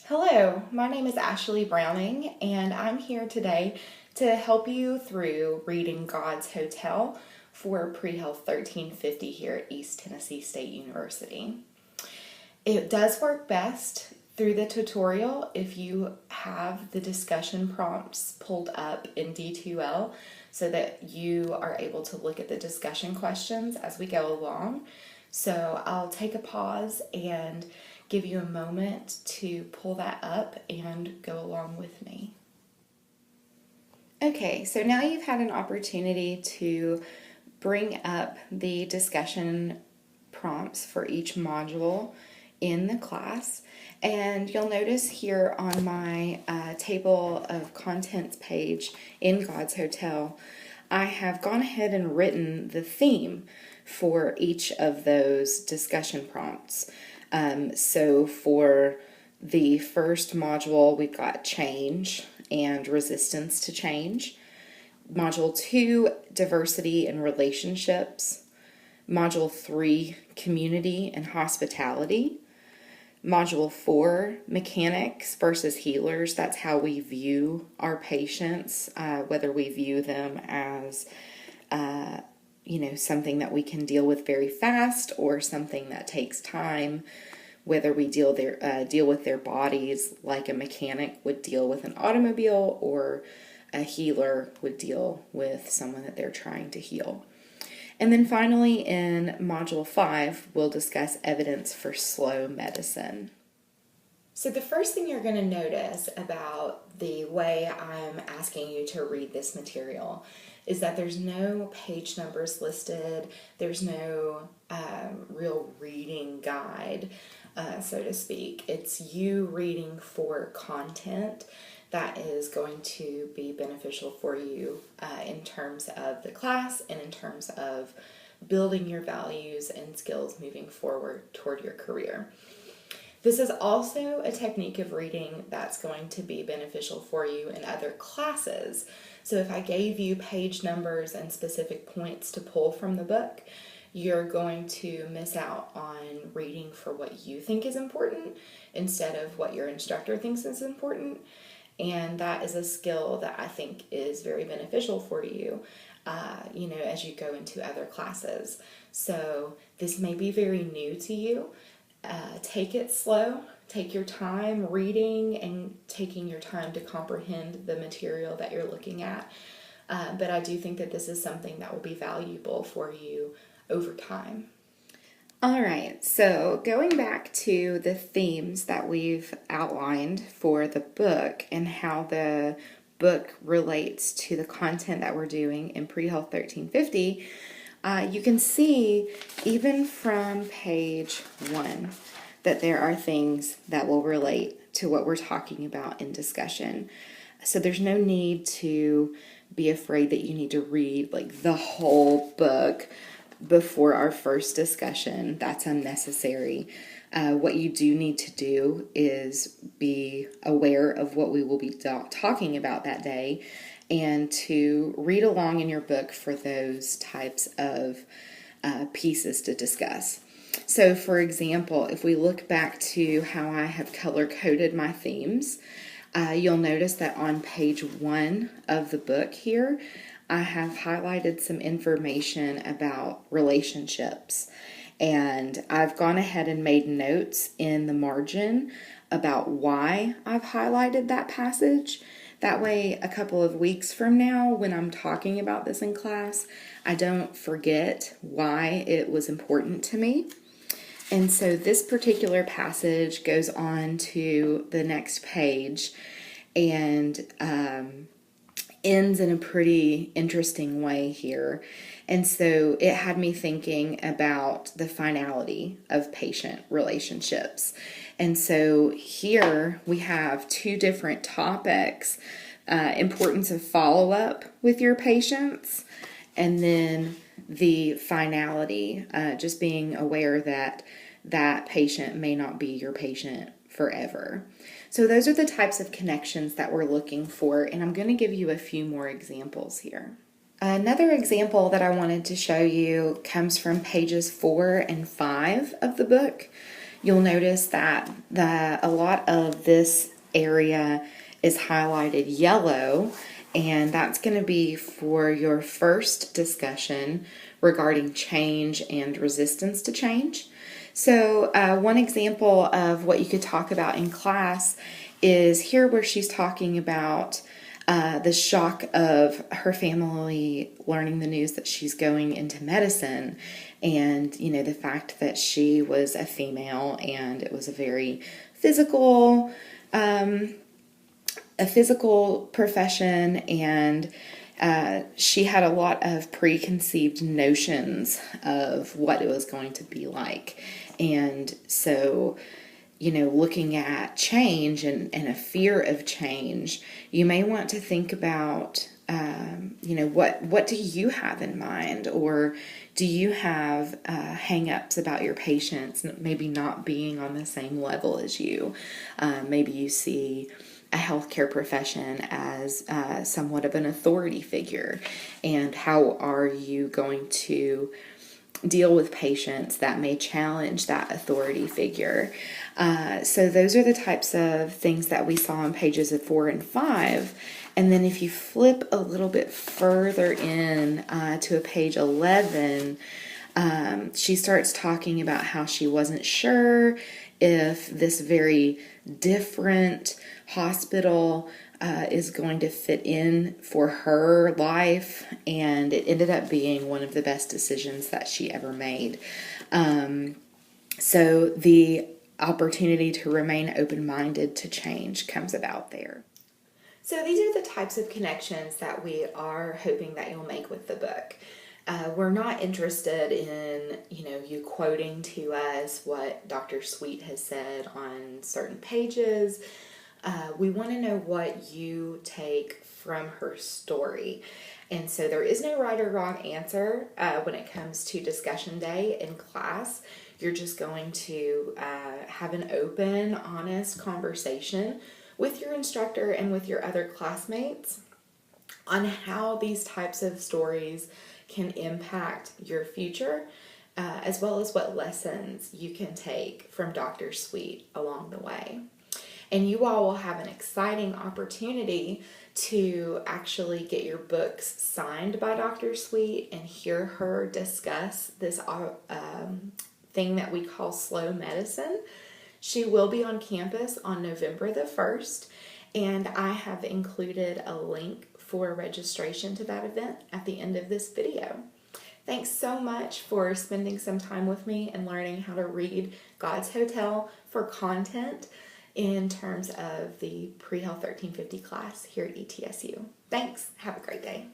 Hello, my name is Ashley Browning, and I'm here today to help you through reading God's Hotel for Pre-Health 1350 here at East Tennessee State University. It does work best through the tutorial if you have the discussion prompts pulled up in D2L so that you are able to look at the discussion questions as we go along. So I'll take a pause and give you a moment to pull that up and go along with me. Okay, so now you've had an opportunity to bring up the discussion prompts for each module in the class, and you'll notice here on my table of contents page in God's Hotel, I have gone ahead and written the theme for each of those discussion prompts. So for the first module, we've got change and resistance to change. Module 2, diversity and relationships. Module 3, community and hospitality. Module 4, mechanics versus healers. That's how we view our patients, whether we view them as something that we can deal with very fast or something that takes time, whether we deal with their bodies like a mechanic would deal with an automobile or a healer would deal with someone that they're trying to heal. And then finally in Module 5, we'll discuss evidence for slow medicine. So the first thing you're going to notice about the way I'm asking you to read this material is that there's no page numbers listed. There's no real reading guide, so to speak. It's you reading for content that is going to be beneficial for you in terms of the class and in terms of building your values and skills moving forward toward your career. This is also a technique of reading that's going to be beneficial for you in other classes. So if I gave you page numbers and specific points to pull from the book, you're going to miss out on reading for what you think is important instead of what your instructor thinks is important. And that is a skill that I think is very beneficial for you, as you go into other classes. So this may be very new to you. Take it slow. Take your time reading and taking your time to comprehend the material that you're looking at. But I do think that this is something that will be valuable for you over time. All right, so going back to the themes that we've outlined for the book and how the book relates to the content that we're doing in Pre-Health 1350, you can see even from page 1 that there are things that will relate to what we're talking about in discussion. So there's no need to be afraid that you need to read like the whole book before our first discussion. That's unnecessary. What you do need to do is be aware of what we will be talking about that day and to read along in your book for those types of pieces to discuss. So for example, if we look back to how I have color-coded my themes, you'll notice that on page 1 of the book here, I have highlighted some information about relationships, and I've gone ahead and made notes in the margin about why I've highlighted that passage. That way, a couple of weeks from now, when I'm talking about this in class, I don't forget why it was important to me. And so this particular passage goes on to the next page and ends in a pretty interesting way here. And so it had me thinking about the finality of patient relationships. And so here we have 2 different topics, importance of follow-up with your patients, and then the finality, just being aware that that patient may not be your patient forever. So those are the types of connections that we're looking for, and I'm going to give you a few more examples here. Another example that I wanted to show you comes from pages 4 and 5 of the book. you'll notice that a lot of this area is highlighted yellow, and that's going to be for your first discussion regarding change and resistance to change. So one example of what you could talk about in class is here where she's talking about the shock of her family learning the news that she's going into medicine, and the fact that she was a female and it was a very physical profession, and she had a lot of preconceived notions of what it was going to be like. And so, looking at change and a fear of change, you may want to think about, what do you have in mind? Or do you have hang-ups about your patients maybe not being on the same level as you? Maybe you see a healthcare profession as somewhat of an authority figure, and how are you going to deal with patients that may challenge that authority figure? So those are the types of things that we saw on pages 4 and 5. And then if you flip a little bit further in to a page 11, she starts talking about how she wasn't sure if this very different hospital is going to fit in for her life, and it ended up being one of the best decisions that she ever made. So the opportunity to remain open-minded to change comes about there. So these are the types of connections that we are hoping that you'll make with the book. We're not interested in, you quoting to us what Dr. Sweet has said on certain pages. We want to know what you take from her story. And so there is no right or wrong answer when it comes to discussion day in class. You're just going to have an open, honest conversation with your instructor and with your other classmates on how these types of stories can impact your future, as well as what lessons you can take from Dr. Sweet along the way. And you all will have an exciting opportunity to actually get your books signed by Dr. Sweet and hear her discuss this thing that we call slow medicine. She will be on campus on November the 1st, and I have included a link for registration to that event at the end of this video. Thanks so much for spending some time with me and learning how to read God's Hotel for content in terms of the Pre-Health 1350 class here at ETSU. Thanks. Have a great day.